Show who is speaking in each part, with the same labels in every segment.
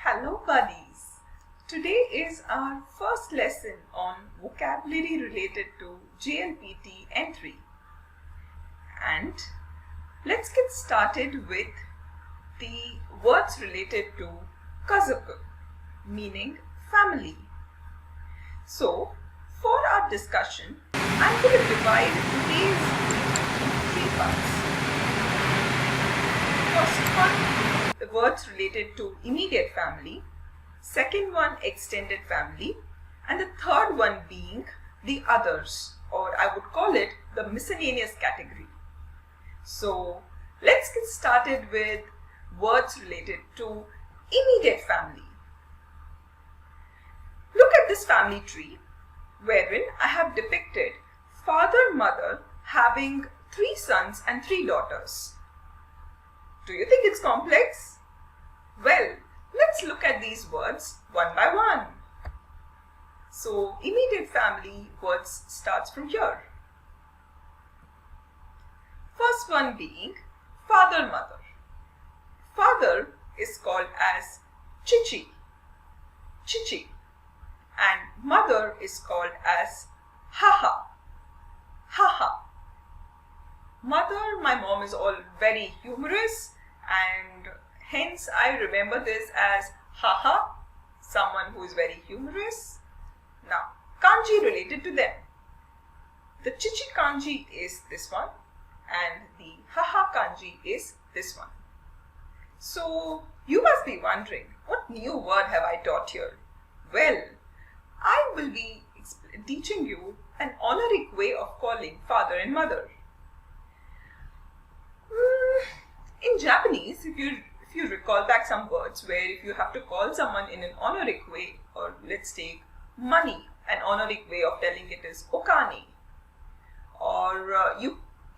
Speaker 1: Hello buddies! Today is our first lesson on vocabulary related to JLPT N3 and let's get started with the words related to kazaku, meaning family. So for our discussion, I'm going to divide today's into three parts. First one, the words related to immediate family, second one extended family, and the third one being the others, or I would call it the miscellaneous category. So let's get started with words related to immediate family. Look at this family tree wherein I have depicted father, mother having 3 sons and 3 daughters. Do you think it's complex? Well, let's look at these words one by one. So, immediate family words starts from here. First one being father, mother. Father is called as chichi, chichi, and mother is called as haha, haha. Mother, my mom is all very humorous and hence I remember this as haha, someone who is very humorous. Now, kanji related to them. The chichi kanji is this one and the haha kanji is this one. So, you must be wondering, what new word have I taught here? Well, I will be teaching you an honorific way of calling father and mother. In Japanese, if you recall back some words where if you have to call someone in an honorific way, or let's take money, an honorific way of telling it is okane, or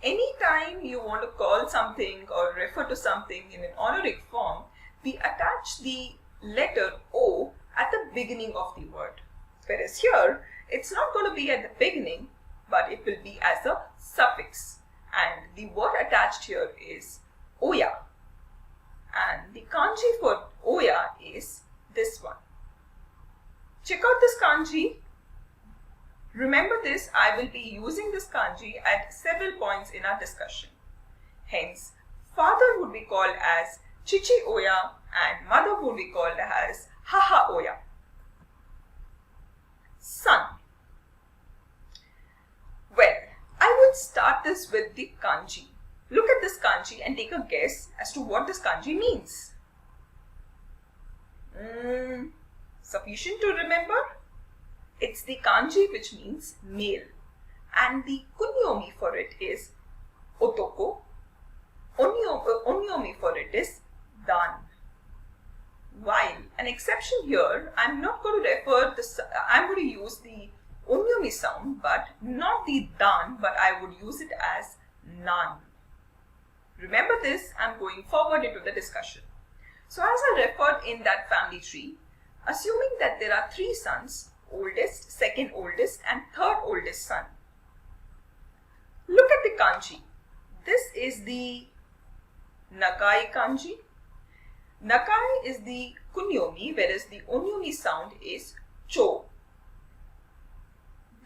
Speaker 1: anytime you want to call something or refer to something in an honorific form, we attach the letter O at the beginning of the word. Whereas here, it's not going to be at the beginning, but it will be as a suffix. And the word attached here is oya. And the kanji for oya is this one. Check out this kanji. Remember this, I will be using this kanji at several points in our discussion. Hence, father would be called as chichi oya and mother would be called as haha oya. Son. Well, I would start this with the kanji. Look at this kanji and take a guess as to what this kanji means. Sufficient to remember? It's the kanji which means male and the kunyomi for it is otoko. Onyomi for it is dan. While an exception here, I'm not going to refer this, I'm going to use the onyomi sound but not the dan, but I would use it as nan. Remember this, I'm going forward into the discussion. So as I referred in that family tree, assuming that there are 3 sons, oldest, second oldest and third oldest son. Look at the kanji. This is the nakai kanji. Nakai is the kunyomi, whereas the onyomi sound is cho.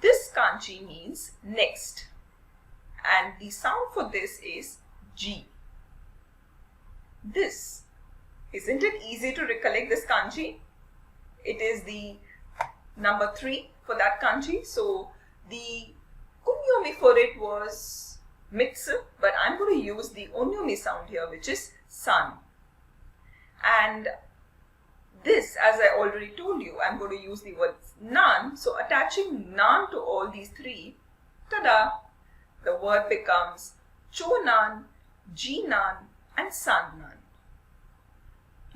Speaker 1: This kanji means next and the sound for this is G. This, isn't it easy to recollect this kanji? It is the number 3 for that kanji. So the kunyomi for it was mitsu, but I'm going to use the onyomi sound here, which is san. And this, as I already told you, I'm going to use the word nan. So attaching nan to all these 3, tada, the word becomes chonan, jinan and sannan.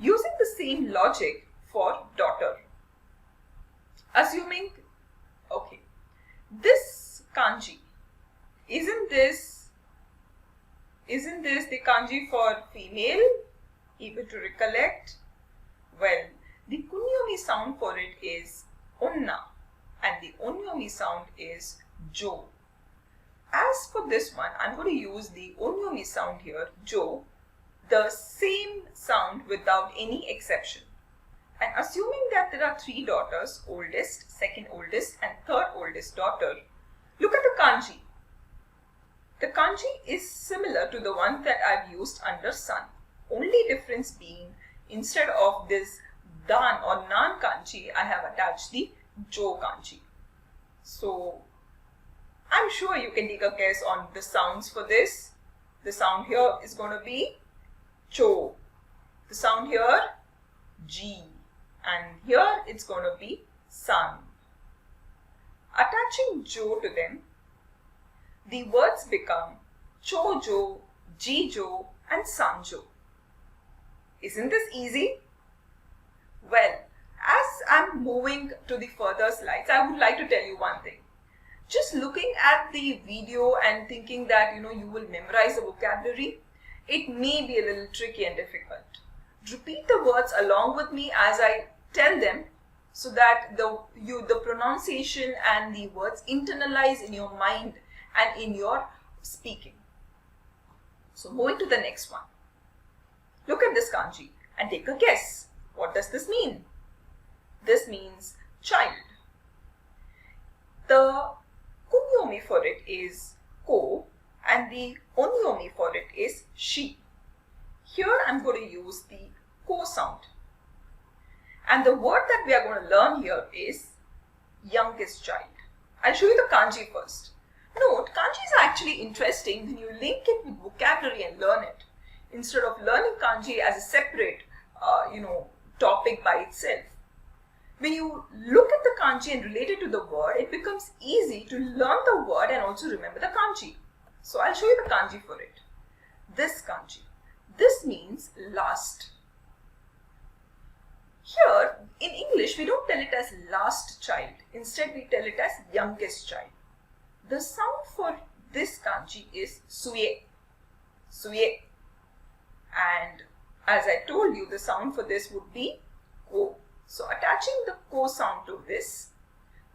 Speaker 1: Using the same logic for daughter. Assuming, okay, this kanji, isn't this the kanji for female? Able to recollect? Well, the kunyomi sound for it is onna and the onyomi sound is jo. As for this one, I'm going to use the onyomi sound here, jo, the same sound without any exception. And assuming that there are 3 daughters, oldest, second oldest and third oldest daughter, look at the kanji. The kanji is similar to the one that I've used under sun. Only difference being, instead of this dan or nan kanji, I have attached the jo kanji. So I'm sure you can take a guess on the sounds for this. The sound here is going to be cho. The sound here, ji. And here it's going to be san. Attaching jo to them, the words become chojo, jijo and sanjo. Isn't this easy? Well, as I'm moving to the further slides, I would like to tell you one thing. Just looking at the video and thinking that you will memorize the vocabulary, it may be a little tricky and difficult. Repeat the words along with me as I tell them so that the pronunciation and the words internalize in your mind and in your speaking. So moving to the next one. Look at this kanji and take a guess. What does this mean? This means child. The kunyomi for it is ko and the onyomi for it is shi. Here I'm going to use the ko sound. And the word that we are going to learn here is youngest child. I'll show you the kanji first. Note, kanji is actually interesting when you link it with vocabulary and learn it, instead of learning kanji as a separate, topic by itself. When you look at the kanji and relate it to the word, it becomes easy to learn the word and also remember the kanji. So I'll show you the kanji for it. This kanji. This means last. Here, in English, we don't tell it as last child. Instead, we tell it as youngest child. The sound for this kanji is suye. Suye. And as I told you, the sound for this would be ko. So attaching the ko sound to this,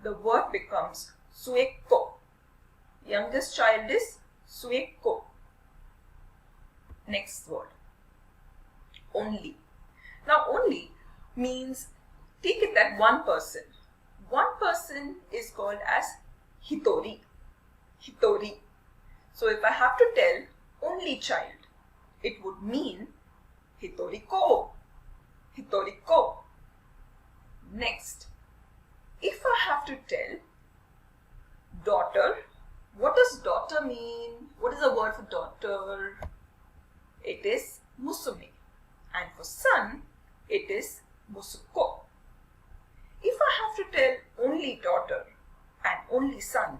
Speaker 1: the word becomes sueko. Youngest child is sueko. Next word. Only. Now only means, take it that one person. One person is called as hitori. Hitori. So if I have to tell only child, it would mean hitoriko. Hitoriko. Next, if I have to tell daughter, what does daughter mean? What is the word for daughter? It is musume. And for son, it is musuko. If I have to tell only daughter and only son,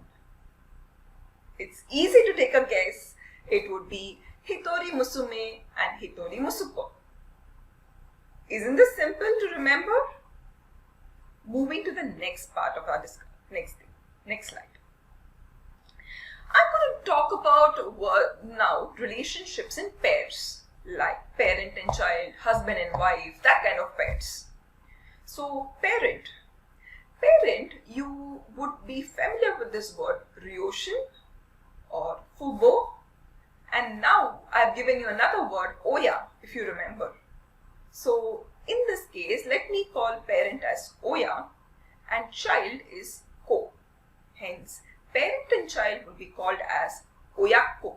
Speaker 1: it's easy to take a guess. It would be hitori musume and hitori musuko. Isn't this simple to remember? Moving to the next part of our discussion. Next slide. I'm going to talk about now relationships in pairs, like parent and child, husband and wife, that kind of pairs. So parent. Parent, you would be familiar with this word ryoshin or fubo. And now I've given you another word, oya, if you remember. So in this case, let me call parent as oya and child is ko. Hence, parent and child will be called as oyako.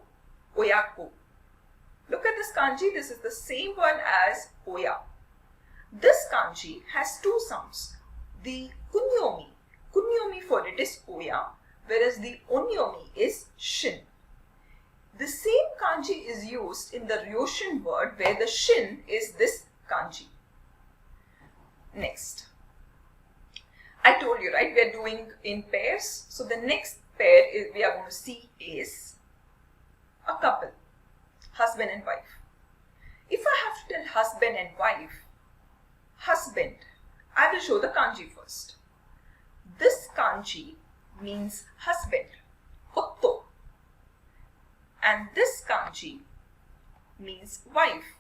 Speaker 1: Oyako. Look at this kanji. This is the same one as oya. This kanji has two sounds. The kunyomi for it is oya, whereas the onyomi is shin. The same kanji is used in the ryoshin word where the shin is this kanji. Next. I told you, right, we are doing in pairs. So the next pair we are going to see is a couple, husband and wife. If I have to tell husband and wife, husband, I will show the kanji first. This kanji means husband, otto. And this kanji means wife.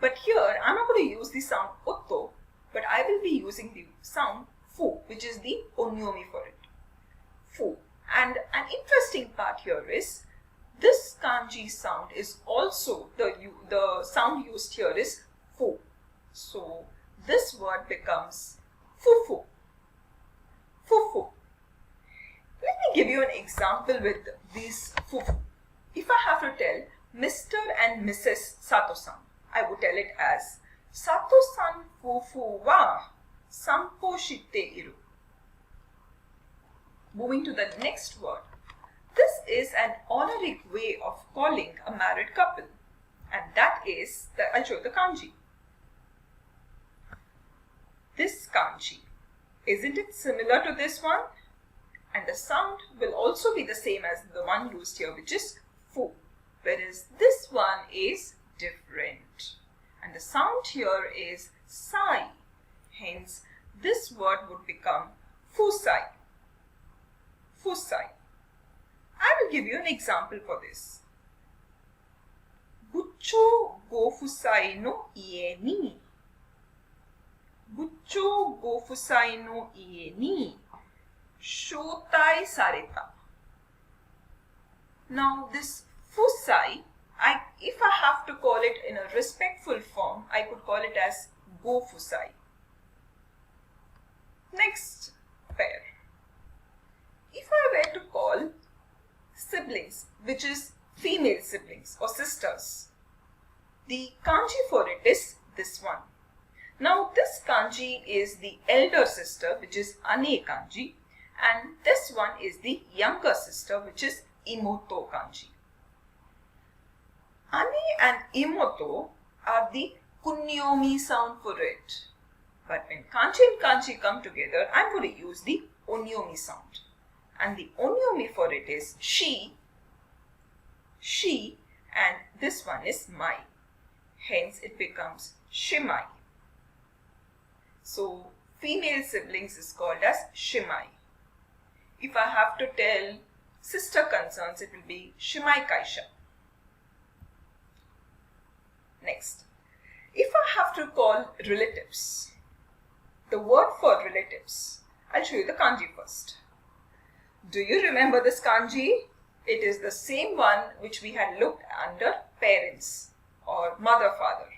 Speaker 1: But here I am not going to use the sound otto, but I will be using the sound fu, which is the onyomi for it. Fu. And an interesting part here is this kanji sound is also the sound used here is fu. So this word becomes fufu. Fufu. Let me give you an example with these fufu. If I have to tell Mr. and Mrs. Sato-san, I would tell it as Sato-san fufu wa sanpo shite iru. Moving to the next word. This is an honorific way of calling a married couple, and that is, I'll show you the kanji. This kanji, isn't it similar to this one? And the sound will also be the same as the one used here, which is fu, whereas this one is different. And the sound here is sai. Hence, this word would become fusai. Fusai. I will give you an example for this. Bucho go fusai no ie ni. Bucho go fusai no ie ni shotai sareta. Now this fusai, if I have to call it in a respectful form, I could call it as go fusai. Next pair. If I were to call siblings, which is female siblings or sisters, the kanji for it is this one. Now this kanji is the elder sister, which is ane kanji, and this one is the younger sister, which is imoto kanji. Ane and imoto are the kunyomi sound for it. But when kanji and kanji come together, I'm going to use the onyomi sound. And the onyomi for it is she, and this one is mai. Hence it becomes shimai. So female siblings is called as shimai. If I have to tell sister concerns, it will be shimai kaisha. Next, if I have to call relatives, the word for relatives, I'll show you the kanji first. Do you remember this kanji? It is the same one which we had looked under parents or mother, father.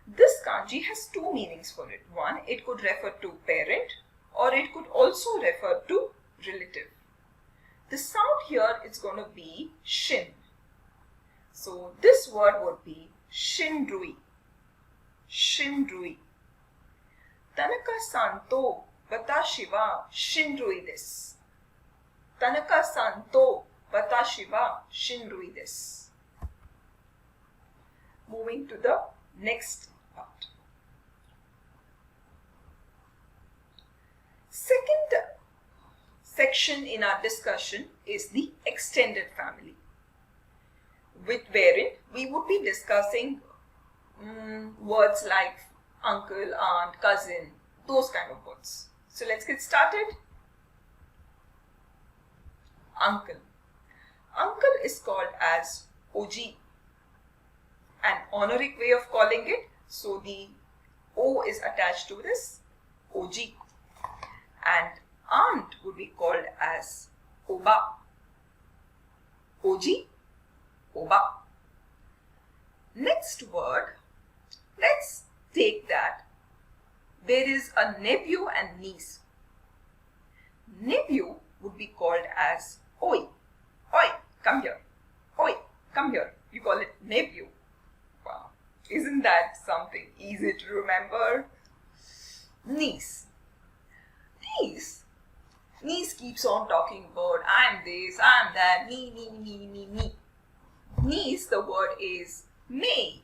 Speaker 1: This kanji has two meanings for it. One, it could refer to parent, or it could also refer to relative. The sound here is going to be shin. So this word would be shinrui. Shinrui. Tanaka-san to watashi wa shinrui desu. Tanaka-san to watashi wa shinrui desu. Moving to the next part. Second section in our discussion is the extended family, wherein we would be discussing words like uncle, aunt, cousin, those kind of words. So let's get started. Uncle. Uncle is called as oji, an honorific way of calling it. So the O is attached to this oji. And aunt would be called as oba. Oji, oba. Next word, let's take that there is a nephew and niece. Nephew would be called as oi. Oi, come here. Oi, come here. You call it nephew. Wow. Isn't that something easy to remember? Niece. Niece keeps on talking about I'm this, I'm that, me. Niece, the word is mei.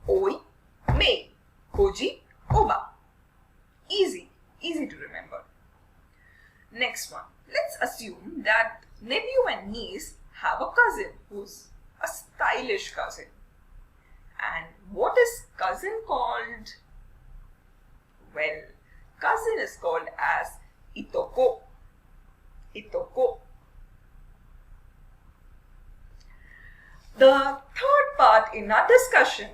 Speaker 1: Oi, mei. Oji, oba. Easy to remember. Next one. Let's assume that nephew and niece have a cousin who's a stylish cousin. And what is cousin called? Well, cousin is called as itoko. Itoko. The third part in our discussion,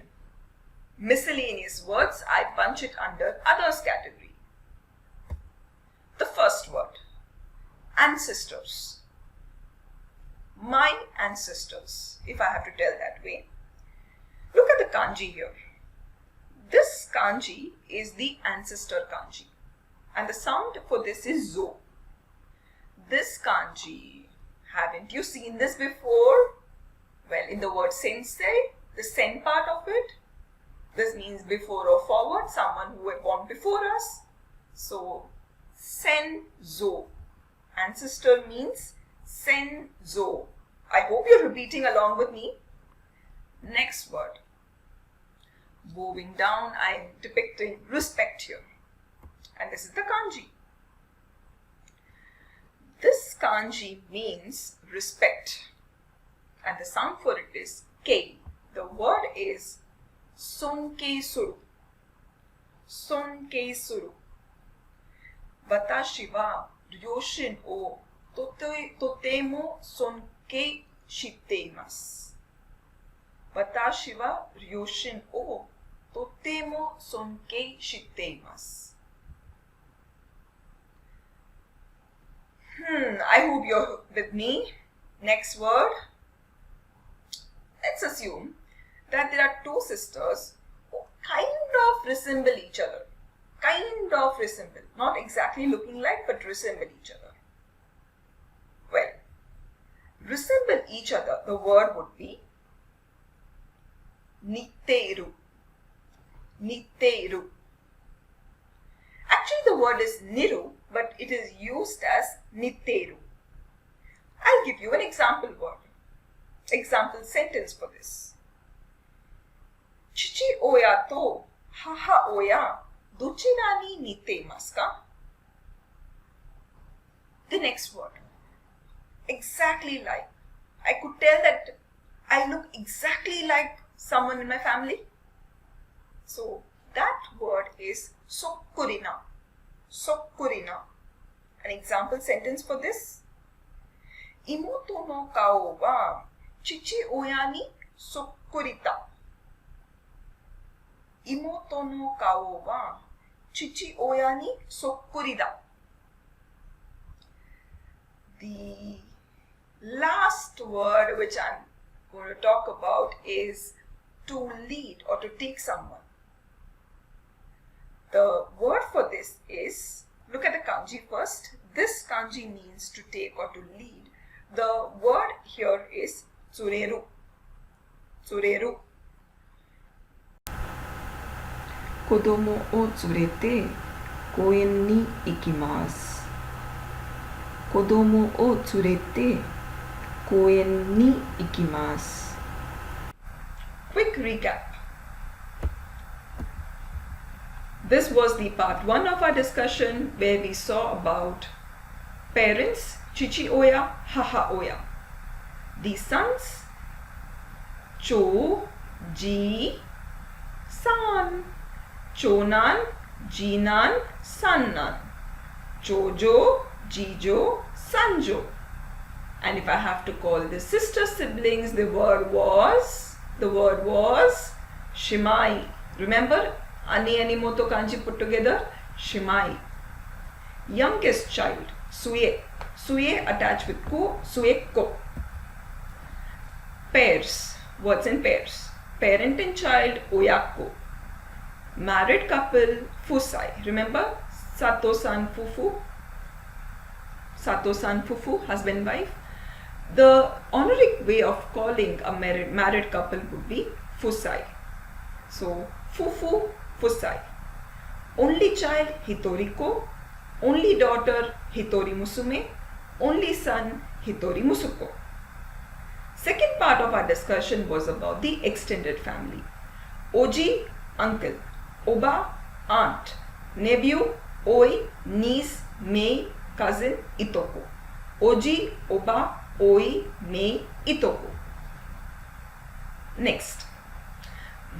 Speaker 1: miscellaneous words, I punch it under others category. The first word, ancestors. My ancestors, if I have to tell that way. Look at the kanji here. This kanji is the ancestor kanji. And the sound for this is zo. This kanji, haven't you seen this before? Well, in the word sensei, the sen part of it, this means before or forward, someone who was born before us. So, senzo. Ancestor means senzo. I hope you're repeating along with me. Next word. Moving down, I am depicting respect here. And this is the kanji. This kanji means respect. And the sound for it is kei. The word is sonkei suru. Sonkei suru. Watashi wa ryoshin o totemo sonkei shite imasu. Watashi wa ryoshin o totemo sonkei shite imasu. I hope you're with me. Next word. Let's assume that there are two sisters who kind of resemble each other. Kind of resemble. Not exactly looking like, but resemble each other. Well, resemble each other, the word would be nitteru. Nitteru. Actually, the word is niru, but it is used as nitteru. I'll give you an example word. Example sentence for this. Chichi oya to haha oya dochira ni niteimasu ka? The next word. Exactly like. I could tell that I look exactly like someone in my family. So that word is sokkurina. Sokkurina. An example sentence for this. Imoto no kao wa chichi oya ni sokkurita. Imoto no kao wa chichi oya ni sokkurida. The last word which I'm going to talk about is to lead or to take someone. The word for this is, look at the kanji first. This kanji means to take or to lead. The word here is tsureru. Tsureru. Kodomo o tsurete koen ni ikimasu. Kodomo o tsurete koen ni ikimasu. Quick recap. This was the part 1 of our discussion where we saw about parents, chichi oya, haha oya. The sons, cho, ji, san. Chonan, jinan, sannan. Chojo, jijo, sanjo. And if I have to call the sister siblings, the word was shimai. Remember? Ani moto kanji put together, shimai. Youngest child, sue. Sue attached with ko, sue ko. Pairs, words in pairs. Parent and child, oyako. Married couple, fusai. Remember? Sato-san fufu. Sato-san fufu, husband wife. The honorific way of calling a married couple would be fusai. So, fufu, fusai. Only child, hitoriko. Only daughter, hitori musume. Only son, hitori musuko. Second part of our discussion was about the extended family. Oji, uncle. Oba, aunt. Nephew, oi, niece, mei, cousin, itoko. Oji, oba, oi, mei, itoko. Next.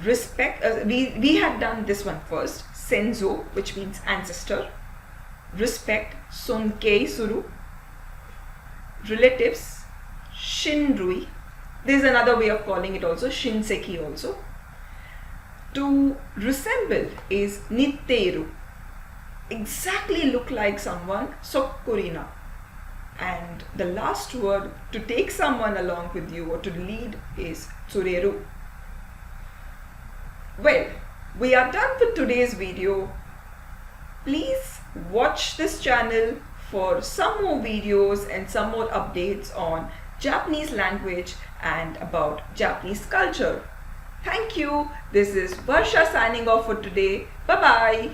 Speaker 1: Respect. We had done this one first. Senzo, which means ancestor. Respect, sonkei suru. Relatives, shinrui. There's another way of calling it also, shinseki also. To resemble is nitteru. Exactly look like someone, sokkurina. And the last word, to take someone along with you or to lead, is tsureru. Well, We are done with today's video. Please watch this channel for some more videos and some more updates on Japanese language and about Japanese culture. Thank you. This is Varsha signing off for today. Bye bye.